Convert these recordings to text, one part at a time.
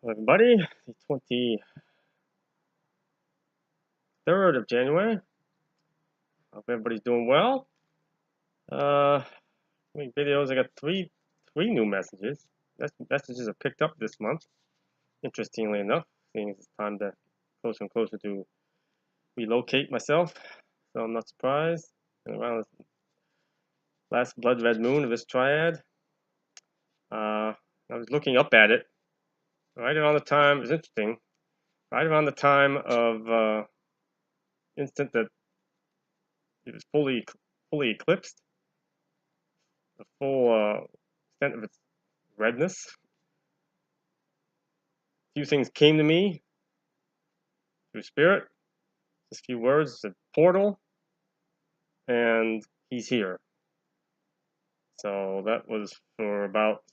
Hello everybody, the 23rd of January. Hope everybody's doing well. How many videos? I got three new messages. Messages are picked up this month, interestingly enough, seeing as it's time to closer and closer to relocate myself. So I'm not surprised. And around this last blood red moon of this triad, I was looking up at it right around the time, it was interesting, right around the time of instant that it was fully eclipsed, the full extent of its redness. A few things came to me through spirit, just a few words, a portal, and he's here. So that was for about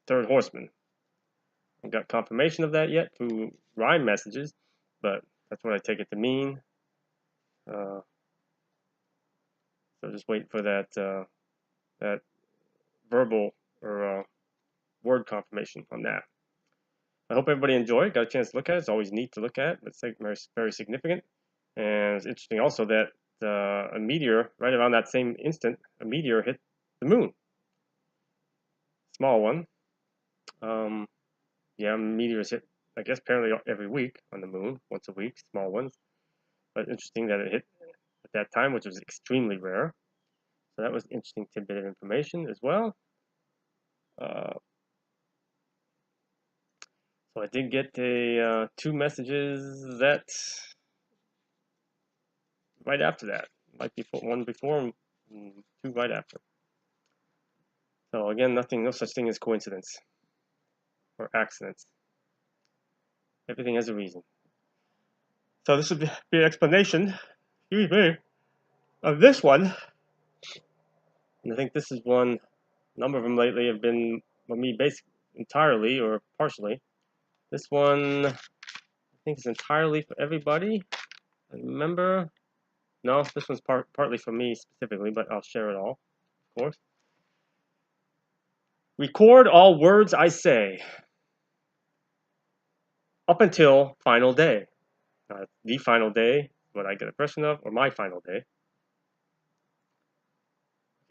third horseman. I got confirmation of that yet through rhyme messages, but that's what I take it to mean. So just waiting for that verbal or word confirmation on that. I hope everybody enjoyed. Got a chance to look at it. It's always neat to look at. It's very, very significant. And it's interesting also that a meteor, right around that same instant, a meteor hit the moon. Small one. Yeah, meteors hit, I guess, apparently every week on the moon, once a week, small ones. But interesting that it hit at that time, which was extremely rare. So that was an interesting tidbit of information as well. So I did get two messages that right after that. Might be one before and two right after. So again, no such thing as coincidence or accidents. Everything has a reason. So this would be an explanation, excuse me, of this one. And I think this is one, a number of them lately have been for me basically entirely or partially. This one, I think is entirely for everybody. I remember, no, this one's partly for me specifically, but I'll share it all, of course. Record all words I say up until final day. The final day, what I get a impression of, or my final day.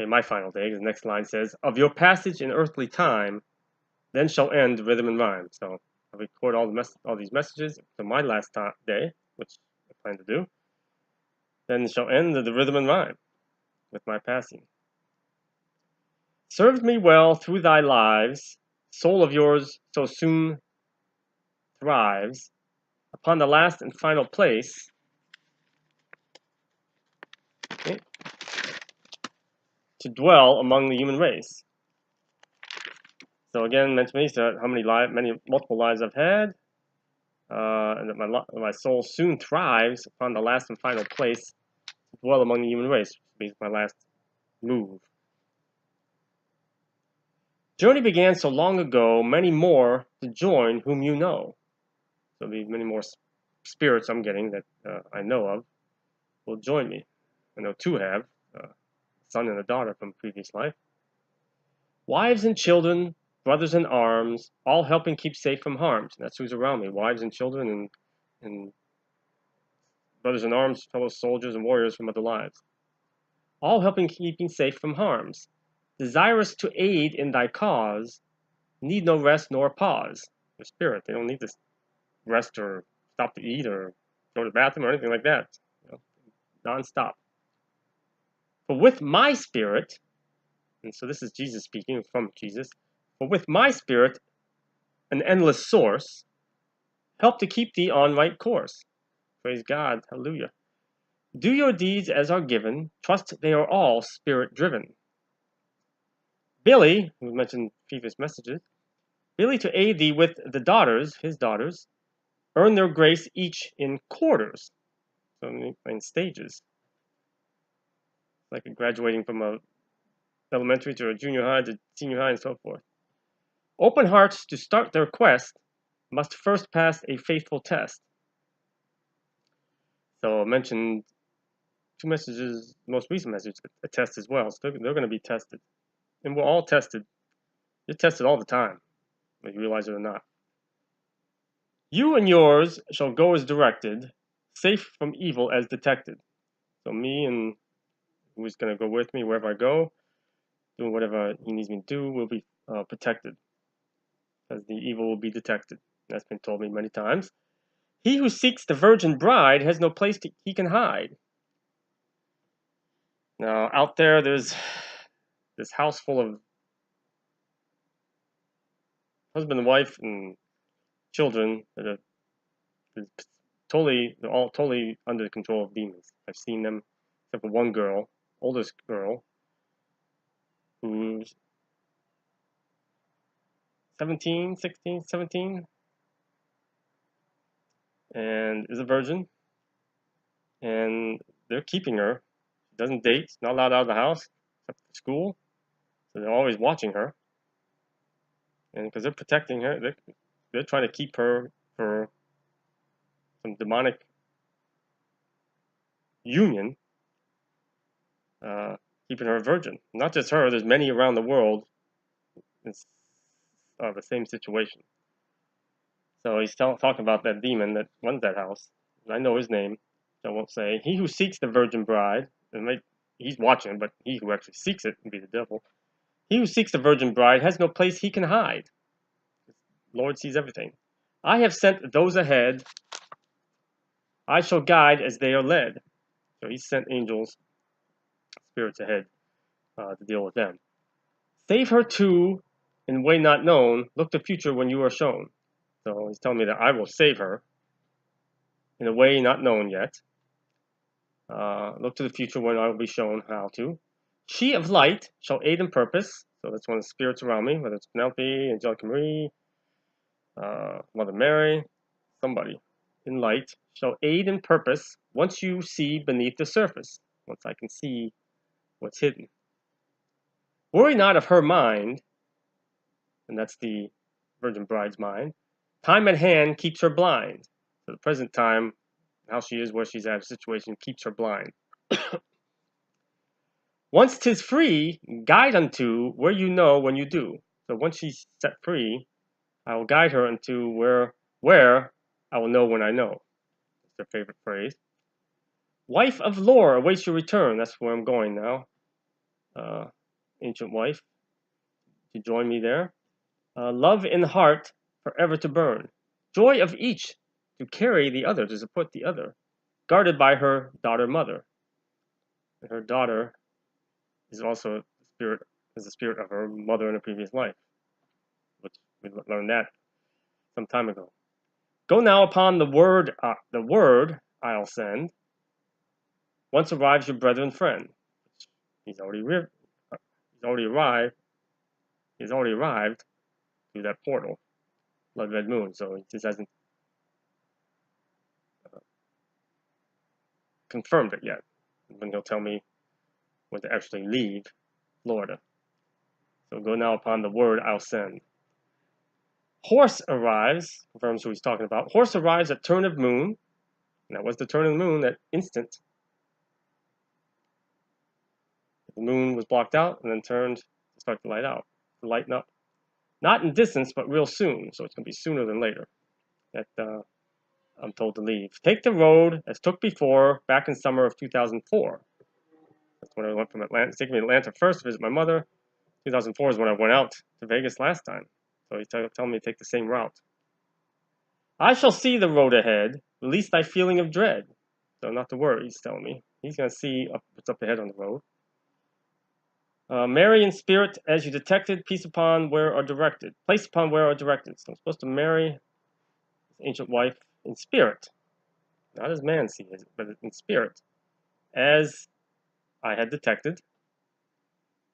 Okay, my final day. The next line says, "Of your passage in earthly time, then shall end rhythm and rhyme." So I record all these messages to my last day, which I plan to do. Then shall end the rhythm and rhyme with my passing. Served me well through thy lives, soul of yours so soon thrives upon the last and final place. Okay, to dwell among the human race. So again, mention how many multiple lives I've had, and that my soul soon thrives upon the last and final place to dwell among the human race, which means my last move. Journey began so long ago, many more to join whom you know. So the many more spirits I'm getting that I know of will join me. I know two have, a son and a daughter from a previous life. Wives and children, brothers in arms, all helping keep safe from harms. And that's who's around me, wives and children and brothers in arms, fellow soldiers and warriors from other lives. All helping keeping safe from harms. Desirous to aid in thy cause, need no rest nor pause. The spirit, they don't need to rest or stop to eat or go to the bathroom or anything like that. You know, non-stop. For with my spirit, and so this is Jesus speaking from Jesus, for with my spirit, an endless source, help to keep thee on right course. Praise God, hallelujah. Do your deeds as are given, trust they are all spirit driven. Billy, who mentioned previous messages, Billy to aid thee with the daughters, his daughters, earn their grace each in quarters, so in stages, like graduating from a elementary to a junior high to senior high and so forth. Open hearts to start their quest must first pass a faithful test. So I mentioned two messages, the most recent message, a test as well. So they're going to be tested. And we're all tested. You're tested all the time. whether you realize it or not. You and yours shall go as directed, safe from evil as detected. So me and who's going to go with me wherever I go, doing whatever he needs me to do, will be protected, as the evil will be detected. That's been told me many times. He who seeks the virgin bride has no place he can hide. Now, out there's this house full of husband and wife and children that are they're all totally under the control of demons. I've seen them, except for one girl, oldest girl, who's 17, 16, 17, and is a virgin, and they're keeping her. She doesn't date, not allowed out of the house, except for school, so they're always watching her. And because they're protecting her, they're trying to keep her for some demonic union, keeping her a virgin. Not just her, there's many around the world. It's the same situation. So he's talking about that demon that runs that house. I know his name, so I won't say. He who seeks the virgin bride, and he's watching, but he who actually seeks it would be the devil. He who seeks the virgin bride has no place he can hide. The Lord sees everything. I have sent those ahead. I shall guide as they are led. So he sent angels, spirits ahead to deal with them. Save her too in way not known. Look to future when you are shown. So he's telling me that I will save her in a way not known yet. Look to the future when I will be shown how to. She of light shall aid in purpose. So that's one of the spirits around me, whether it's Penelope, Angelica Marie, Mother Mary, somebody in light shall aid in purpose once you see beneath the surface, once I can see what's hidden. Worry not of her mind, and that's the virgin bride's mind. Time at hand keeps her blind. So the present time, how she is, where she's at, the situation keeps her blind. Once 'tis free, guide unto where you know when you do. So once she's set free, I will guide her unto where I will know when I know. That's their favorite phrase. Wife of lore awaits your return. That's where I'm going now. Ancient wife, to join me there. Love in heart forever to burn. Joy of each to carry the other, to support the other. Guarded by her daughter mother. And her daughter is also the spirit of her mother in a previous life, which we learned that some time ago. Go now upon the word I'll send. Once arrives your brethren friend. He's already arrived. He's already arrived through that portal, Blood Red Moon. So he just hasn't confirmed it yet. When he'll tell me when to actually leave Florida. So go now upon the word I'll send. Horse arrives, confirms who he's talking about. Horse arrives at turn of moon. And that was the turn of the moon, that instant. The moon was blocked out and then turned to start to lighten up. Not in distance, but real soon. So it's going to be sooner than later that I'm told to leave. Take the road as took before back in summer of 2004. That's when I went from Atlanta. It's taking me to Atlanta first to visit my mother. 2004 is when I went out to Vegas last time. So he's telling me to take the same route. I shall see the road ahead, release thy feeling of dread. So not to worry, he's telling me. He's going to see what's up ahead on the road. Marry in spirit as you detected, peace upon where are directed. Place upon where are directed. So I'm supposed to marry his ancient wife in spirit. Not as man sees it, but in spirit. As I had detected.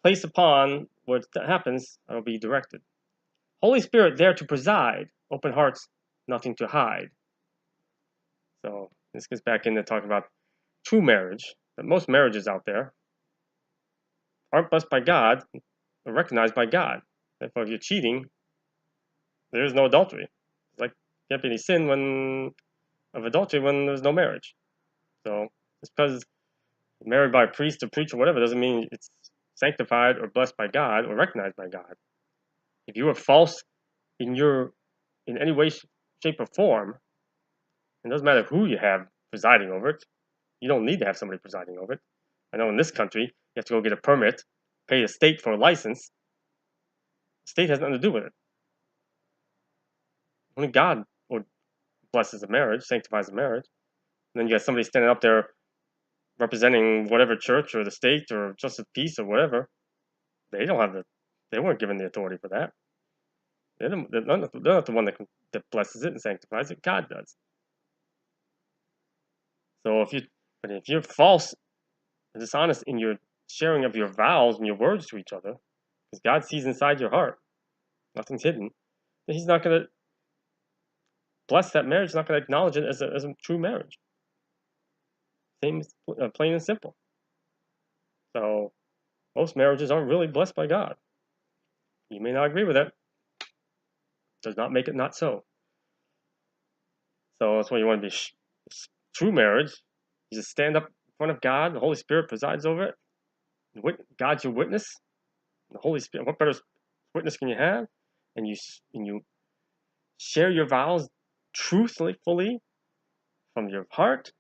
Place upon where it happens, I will be directed. Holy Spirit there to preside. Open hearts, nothing to hide. So this gets back into talking about true marriage. But most marriages out there aren't blessed by God, or recognized by God. Therefore, if you're cheating, there is no adultery. It's like can't be any sin of adultery when there's no marriage. So just because you're married by a priest or preacher or whatever doesn't mean it's sanctified or blessed by God or recognized by God. If you are false in any way, shape, or form, it doesn't matter who you have presiding over it. You don't need to have somebody presiding over it. I know in this country, you have to go get a permit, pay the state for a license. The state has nothing to do with it. Only God blesses a marriage, sanctifies a marriage. And then you got somebody standing up there representing whatever church or the state or justice of peace or whatever. They weren't given the authority for that. They're not the one that blesses it and sanctifies it. God does. So if you're false and dishonest in your sharing of your vows and your words to each other, because God sees inside your heart, nothing's hidden, then He's not going to bless that marriage. He's not going to acknowledge it as a true marriage. Same, plain and simple. So most marriages aren't really blessed by God. You may not agree with that. Does not make it not so. So that's why you want to be true marriage. You just stand up in front of God. The Holy Spirit presides over it. God's your witness. The Holy Spirit. What better witness can you have? And you share your vows truthfully, fully, from your heart.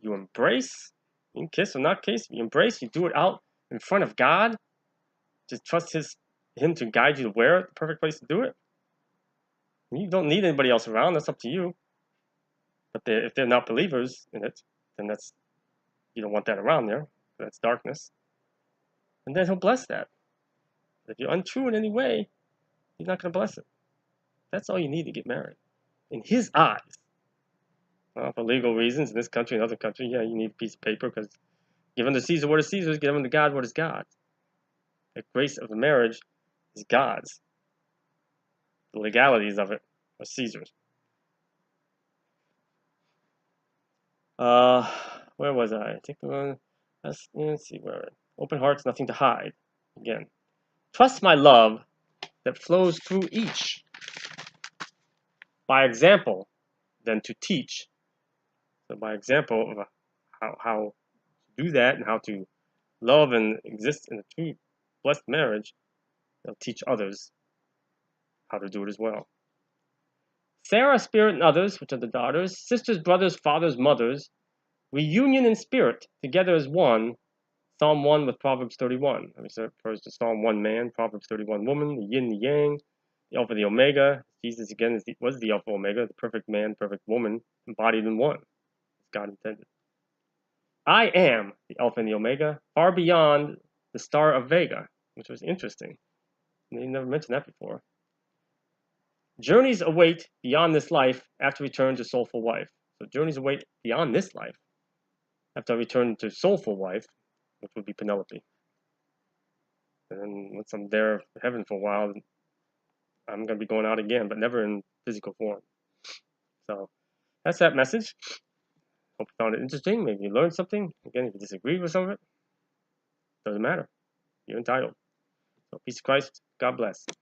You embrace. You can kiss or not kiss. You embrace. You do it out in front of God. Just trust Him to guide you to where the perfect place to do it. You don't need anybody else around. That's up to you. But if they're not believers in it, then you don't want that around there. That's darkness. And then He'll bless that. If you're untrue in any way, He's not going to bless it. That's all you need to get married. In His eyes. Well, for legal reasons, in this country and other countries, yeah, you need a piece of paper because give unto Caesar what is Caesar's, give unto God what is God's. The grace of the marriage is God's. The legalities of it are Caesar's. Where was I? I think let's see where. Open hearts, nothing to hide. Again, trust my love that flows through each. By example, than to teach. So by example of how to do that and how to love and exist in a true blessed marriage, they'll teach others how to do it as well. Sarah, spirit, and others, which are the daughters, sisters, brothers, fathers, mothers, reunion in spirit, together as one. Psalm 1 with Proverbs 31. It refers to Psalm 1 man, Proverbs 31 woman, the yin, the yang, the Alpha, the Omega. Jesus again was the Alpha, Omega, the perfect man, perfect woman, embodied in one, as God intended. I am the Alpha and the Omega, far beyond the star of Vega, which was interesting. They never mentioned that before. Journeys await beyond this life after return to soulful wife. So journeys await beyond this life after I return to soulful wife, which would be Penelope. And then once I'm there in heaven for a while, I'm going to be going out again, but never in physical form. So that's that message. Hope you found it interesting. Maybe you learned something. Again, if you disagreed with some of it, doesn't matter. You're entitled. So peace of Christ. God bless.